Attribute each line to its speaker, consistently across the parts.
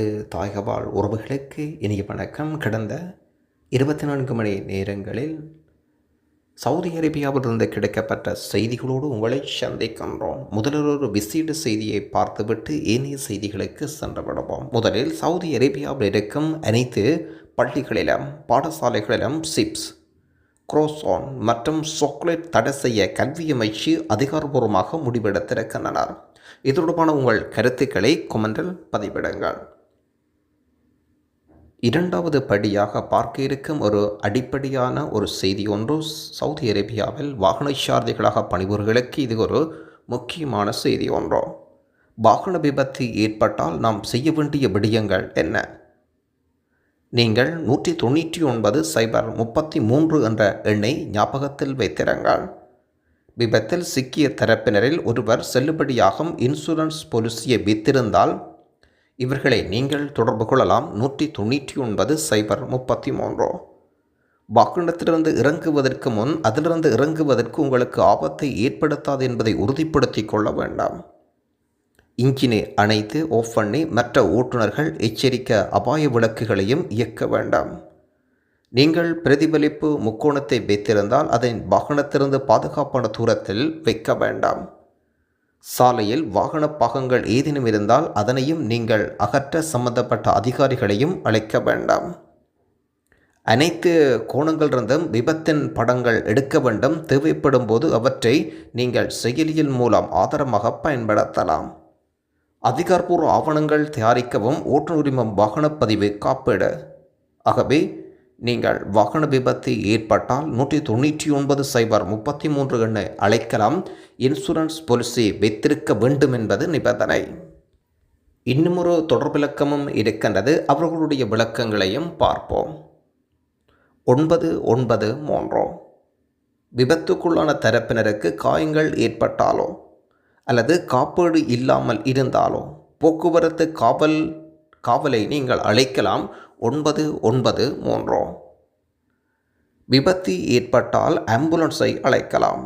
Speaker 1: எமது தாயகவாழ் உறவுகளுக்கு இனிய வணக்கம். கடந்த 24 மணி நேரங்களில் சவுதி அரேபியாவிலிருந்து கிடைக்கப்பட்ட செய்திகளோடு உங்களை சந்திக்கின்றோம். முதலில் ஒரு விசேட செய்தியை பார்த்துவிட்டு ஏனைய செய்திகளுக்கு சென்று விடுவோம். முதலில் சவுதி அரேபியாவில் இருக்கும் அனைத்து பள்ளிகளிலும் பாடசாலைகளிலும் சிப்ஸ், குரோசான் மற்றும் சாக்லேட் தடை செய்ய கல்வி அமைச்சு அதிகாரப்பூர்வமாக முடிவெடுத்திருக்கின்றனர். இது தொடர்பான உங்கள் கருத்துக்களை கொமெண்டில் பதிவிடுங்கள். இரண்டாவது படியாக பார்க்க இருக்கும் ஒரு அடிப்படையான ஒரு செய்தி ஒன்று, சவுதி அரேபியாவில் வாகன சாரதிகளாக பணிபுரிகளுக்கு இது ஒரு முக்கியமான செய்தி ஒன்று. வாகன விபத்து ஏற்பட்டால் நாம் செய்ய வேண்டிய விடயங்கள் என்ன? நீங்கள் 199 என்ற எண்ணை ஞாபகத்தில் வைத்திருங்கள். விபத்தில் சிக்கிய தரப்பினரில் ஒருவர் செல்லுபடியாகும் இன்சூரன்ஸ் பாலிசியை வைத்திருந்தால் இவர்களை நீங்கள் தொடர்பு கொள்ளலாம். 199 வாகனத்திலிருந்து இறங்குவதற்கு முன் அதிலிருந்து இறங்குவதற்கு உங்களுக்கு ஆபத்தை ஏற்படுத்தாது என்பதை உறுதிப்படுத்திக் கொள்ள வேண்டாம். இன்ஜினை அணைத்து ஆஃப் பண்ணி மற்ற ஓட்டுநர்கள் எச்சரிக்க அபாய விளக்குகளையும் இயக்க வேண்டாம். நீங்கள் பிரதிபலிப்பு முக்கோணத்தை வைத்திருந்தால் அதை வாகனத்திலிருந்து பாதுகாப்பான தூரத்தில் வைக்க வேண்டாம். சாலையில் வாகன பாகங்கள் ஏதேனும் இருந்தால் அதனையும் நீங்கள் அகற்ற சம்பந்தப்பட்ட அதிகாரிகளையும் அழைக்க வேண்டாம். அனைத்து கோணங்களிலிருந்தும் விபத்தின் படங்கள் எடுக்க வேண்டும். தேவைப்படும் போது அவற்றை நீங்கள் செயலியின் மூலம் ஆதாரமாக பயன்படுத்தலாம். அதிகாரப்பூர்வ ஆவணங்கள் தயாரிக்கவும் ஓட்டுநர் உரிமம், வாகனப்பதிவு, காப்பீடு. ஆகவே நீங்கள் வாகன விபத்து ஏற்பட்டால் 199 எண்ணை அழைக்கலாம். இன்சூரன்ஸ் பாலிசி வைத்திருக்க வேண்டும் என்பது நிபந்தனை. இன்னும் ஒரு தொடர்பிலக்கமும் இருக்கின்றது. அவர்களுடைய விளக்கங்களையும் பார்ப்போம். 993 விபத்துக்குள்ளான தரப்பினருக்கு காயங்கள் ஏற்பட்டாலோ அல்லது காப்பீடு இல்லாமல் இருந்தாலோ போக்குவரத்து காவலை நீங்கள் அழைக்கலாம். 993 விபத்து ஏற்பட்டால் ஆம்புலன்ஸை அழைக்கலாம்.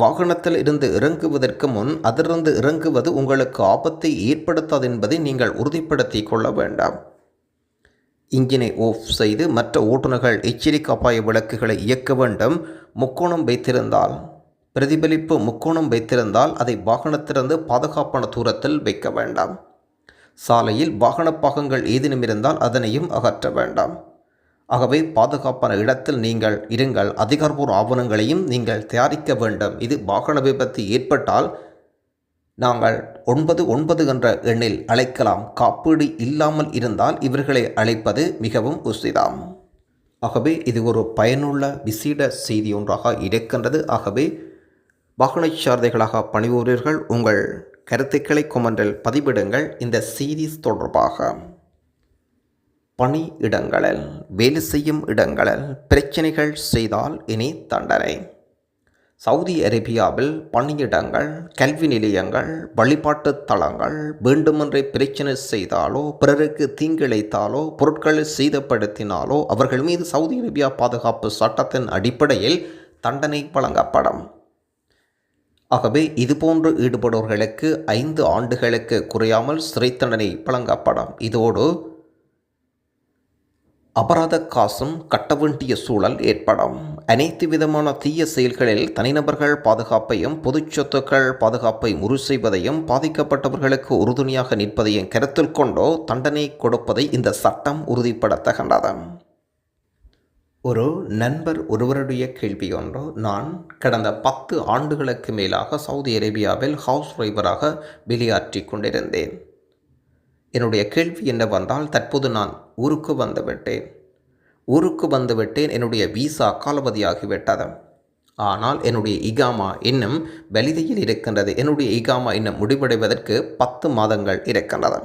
Speaker 1: வாகனத்தில் இருந்து இறங்குவதற்கு முன் அதிலிருந்து இறங்குவது உங்களுக்கு ஆபத்தை ஏற்படுத்தாது என்பதை நீங்கள் உறுதிப்படுத்திக் கொள்ள வேண்டாம். இன்ஜினை ஆஃப் செய்து மற்ற ஓட்டுநர்கள் எச்சரிக்கை அபாய விளக்குகளை இயக்க வேண்டும். முக்கோணம் வைத்திருந்தால், பிரதிபலிப்பு முக்கோணம் வைத்திருந்தால் அதை வாகனத்திலிருந்து பாதுகாப்பான தூரத்தில் வைக்க வேண்டாம். சாலையில் வாகன பாகங்கள் ஏதேனும் இருந்தால் அதனையும் அகற்ற வேண்டாம். ஆகவே பாதுகாப்பான இடத்தில் நீங்கள் இருங்கள். அதிகாரப்பூர்வ ஆவணங்களையும் நீங்கள் தயாரிக்க வேண்டும். இது வாகன விபத்து ஏற்பட்டால் நாங்கள் 99 என்ற எண்ணில் அழைக்கலாம். காப்பீடு இல்லாமல் இருந்தால் இவர்களை அழைப்பது மிகவும் உசிதம். ஆகவே இது ஒரு பயனுள்ள விசேட செய்தி ஒன்றாக இருக்கின்றது. ஆகவே வாகன சாரதிகளாக பணிபுரியர்கள் உங்கள் கருத்துக்களை கொமெண்டில் பதிவிடுங்கள். இந்த சீரீஸ் தொடர்பாக பணி இடங்களில், வேலை செய்யும் இடங்களில் பிரச்சனைகள் செய்தால் இனி தண்டனை. சவுதி அரேபியாவில் பணியிடங்கள், கல்வி நிலையங்கள், வழிபாட்டு தளங்கள் வேண்டுமென்றே பிரச்சனை செய்தாலோ, பிறருக்கு தீங்கிழைத்தாலோ, பொருட்களை சேதப்படுத்தினாலோ அவர்கள் மீது சவுதி அரேபியா பாதுகாப்பு சட்டத்தின் அடிப்படையில் தண்டனை வழங்கப்படும். ஆகவே இதுபோன்று ஈடுபடுவர்களுக்கு 5 ஆண்டுகளுக்கு குறையாமல் சிறை தண்டனை வழங்கப்படும். இதோடு அபராத காசும் கட்ட வேண்டிய சூழல் ஏற்படும். அனைத்து விதமான தீய செயல்களில் தனிநபர்கள் பாதுகாப்பையும் பொது சொத்துக்கள் பாதுகாப்பை உறுதி செய்வதையும் பாதிக்கப்பட்டவர்களுக்கு உறுதுணையாக நிற்பதையும் கருத்தில் கொண்டோ தண்டனை கொடுப்பதை இந்த சட்டம் உறுதிப்படுத்துகின்றது. ஒரு நண்பர் ஒருவருடைய கேள்வி ஒன்று, நான் கடந்த 10 ஆண்டுகளுக்கு மேலாக சவுதி அரேபியாவில் ஹவுஸ் டிரைவராக வெளியாற்றி கொண்டிருந்தேன். என்னுடைய கேள்வி என்னவென்றால், தற்போது நான் ஊருக்கு வந்துவிட்டேன். என்னுடைய விசா காலாவதியாகிவிட்டது. ஆனால் என்னுடைய இகாமா இன்னும் வெளியில் இருக்கின்றது. என்னுடைய இகாமா இன்னும் முடிவடைவதற்கு 10 மாதங்கள் இருக்கின்றது.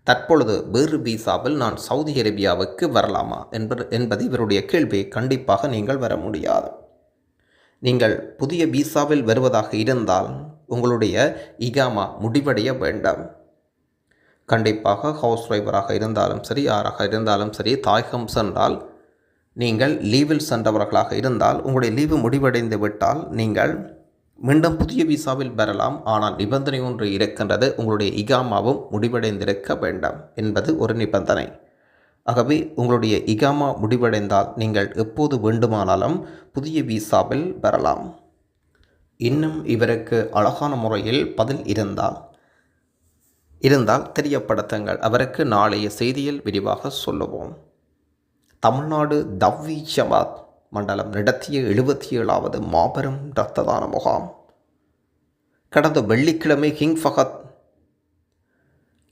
Speaker 1: தற்பொழுது வேறு விசாவில் நான் சவுதி அரேபியாவுக்கு வரலாமா என்பது இவருடைய கேள்வி. கண்டிப்பாக நீங்கள் வர முடியாது. நீங்கள் புதிய விசாவில் வருவதாக இருந்தால் உங்களுடைய இகாமா முடிவடைய வேண்டாம். கண்டிப்பாக ஹவுஸ் டிரைவராக இருந்தாலும் சரி, யாராக இருந்தாலும் சரி, தாயகம் சென்றால் நீங்கள் லீவில் சென்றவர்களாக இருந்தால் உங்களுடைய லீவு முடிவடைந்து விட்டால் நீங்கள் மீண்டும் புதிய விசாவில் பெறலாம். ஆனால் நிபந்தனை ஒன்று இருக்கின்றது. உங்களுடைய இகாமாவும் முடிவடைந்திருக்க வேண்டாம் என்பது ஒரு நிபந்தனை. ஆகவே உங்களுடைய இகாமா முடிவடைந்தால் நீங்கள் எப்போது வேண்டுமானாலும் புதிய விசாவில் பெறலாம். இன்னும் இவருக்கு அழகான முறையில் பதில் இருந்தால் தெரியப்படுத்துங்கள். அவருக்கு நாளைய செய்தியில் விரிவாக சொல்லுவோம். தமிழ்நாடு தவ்வி ஜமாத் மண்டலம் நடத்திய 77வது மாபெரும் இரத்த தான முகாம் கடந்த வெள்ளிக்கிழமை கிங் ஃபஹத்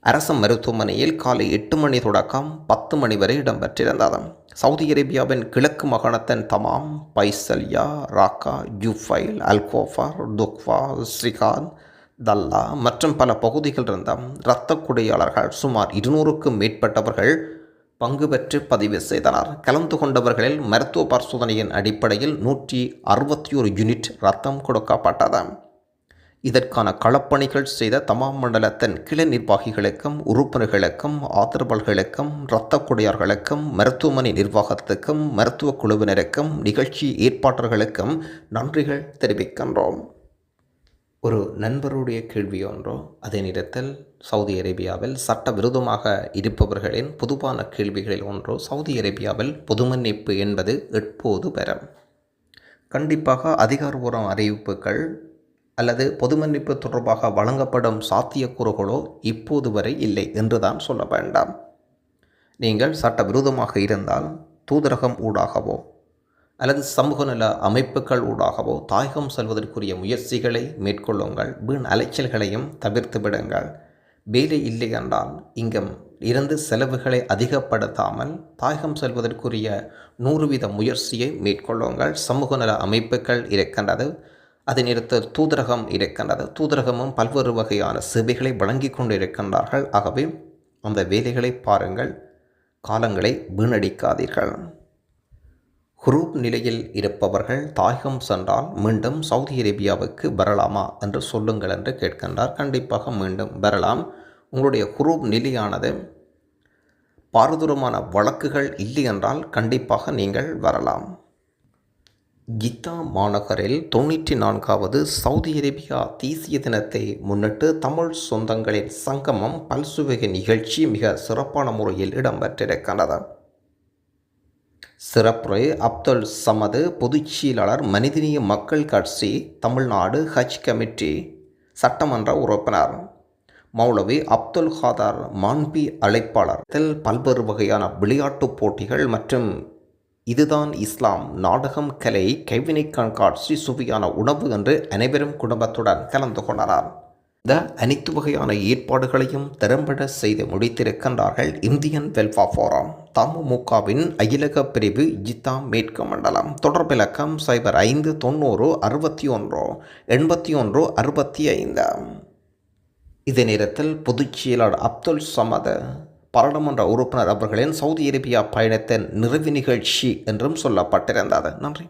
Speaker 1: அரசு மருத்துவமனையில் காலை 8 மணி தொடக்கம் 10 மணி வரை இடம்பெற்றிருந்தது. சவுதி அரேபியாவின் கிழக்கு மாகாணத்தின் தமாம், பைசல்யா, ராக்கா, ஜுஃபைல், அல்கோஃபர், துக்வா, ஸ்ரீகாந்த், தல்லா மற்றும் பல பகுதிகள் இருந்த இரத்த குடையாளர்கள் சுமார் 200க்கும் மேற்பட்டவர்கள் பங்கு பெற்று பதிவு செய்தனர். கலந்து கொண்டவர்களில் மருத்துவ பரிசோதனையின் அடிப்படையில் 161 யூனிட் இரத்தம் கொடுக்கப்பட்டது. இதற்கான களப்பணிகள் செய்த தமாம் மண்டலத்தின் கிளை நிர்வாகிகளுக்கும் உறுப்பினர்களுக்கும் ஆதரவாளர்களுக்கும் இரத்த குடையார்களுக்கும் மருத்துவமனை நிர்வாகத்துக்கும் மருத்துவ குழுவினருக்கும் நிகழ்ச்சி ஏற்பாட்டர்களுக்கும் நன்றிகள் தெரிவிக்கின்றோம். ஒரு நண்பருடைய கேள்வி ஒன்றோ, அதே நேரத்தில் சவுதி அரேபியாவில் சட்டவிரோதமாக இருப்பவர்களின் பொதுவான கேள்விகளில் ஒன்றோ, சவுதி அரேபியாவில் பொது மன்னிப்பு என்பது எப்போது பெறும்? கண்டிப்பாக அதிகாரபூர்வ அறிவிப்புகள் அல்லது பொது மன்னிப்பு தொடர்பாக வழங்கப்படும் சாத்தியக்கூறுகளோ இப்போது வரை இல்லை என்றுதான் சொல்ல வேண்டாம். நீங்கள் சட்டவிரோதமாக இருந்தால் தூதரகம் ஊடாகவோ அல்லது சமூக நல அமைப்புகள் ஊடாகவோ தாயகம் செல்வதற்குரிய முயற்சிகளை மேற்கொள்ளுங்கள். வீண் அலைச்சல்களையும் தவிர்த்து விடுங்கள். வேலை இல்லை என்றால் இங்கும் இருந்து செலவுகளை அதிகப்படுத்தாமல் தாயகம் செல்வதற்குரிய 100% முயற்சியை மேற்கொள்ளுங்கள். சமூக நல அமைப்புகள் இருக்கின்றது, அதே நேரத்தில் தூதரகம் இருக்கின்றது. தூதரகமும் பல்வேறு வகையான சேவைகளை வழங்கி கொண்டு இருக்கின்றார்கள். ஆகவே அந்த வேலைகளை பாருங்கள், காலங்களை வீணடிக்காதீர்கள். ஹுரூப் நிலையில் இருப்பவர்கள் தாயகம் சென்றால் மீண்டும் சவுதி அரேபியாவுக்கு வரலாமா என்று சொல்லுங்கள் என்று கேட்கின்றார். கண்டிப்பாக மீண்டும் வரலாம். உங்களுடைய ஹுரூப் நிலையானது பாரதூரமான வழக்குகள் இல்லை என்றால் கண்டிப்பாக நீங்கள் வரலாம். ஜித்தா மாநகரில் 94வது சவுதி அரேபியா தேசிய தினத்தை முன்னிட்டு தமிழ் சொந்தங்களின் சங்கமம் பல்சுவகை நிகழ்ச்சி மிக சிறப்பான முறையில் இடம்பெற்றிருக்கிறது. சிறப்புரை அப்துல் சமது, பொதுச் செயலாளர், மனிதநேய மக்கள் கட்சி தமிழ்நாடு ஹஜ் கமிட்டி சட்டமன்ற உறுப்பினர். மௌலவி அப்துல் காதர் மான்பி அழைப்பாளர். பல்வேறு வகையான விளையாட்டுப் போட்டிகள் மற்றும் இதுதான் இஸ்லாம், நாடகம், கலை, கைவினை கண்காட்சி, சுவையான உணவு என்று அனைவரும் குடும்பத்துடன் கலந்து கொண்டனர். இந்த அனைத்து வகையான ஏற்பாடுகளையும் திறம்பட செய்து முடித்திருக்கின்றார்கள் இந்தியன் வெல்ஃபேர் ஃபோரம் தமுமுகவின் அகிலக பிரிவு ஜித்தா மேற்கு மண்டலம். தொடர்பிலக்கம் 05 90 61 81 65. இதே நேரத்தில் பொதுச் செயலாளர் அப்துல் சமது பாராளுமன்ற உறுப்பினர் அவர்களின் சவுதி அரேபியா பயணத்தின் நிறைவு நிகழ்ச்சி என்றும் சொல்லப்பட்டிருந்தது. நன்றி.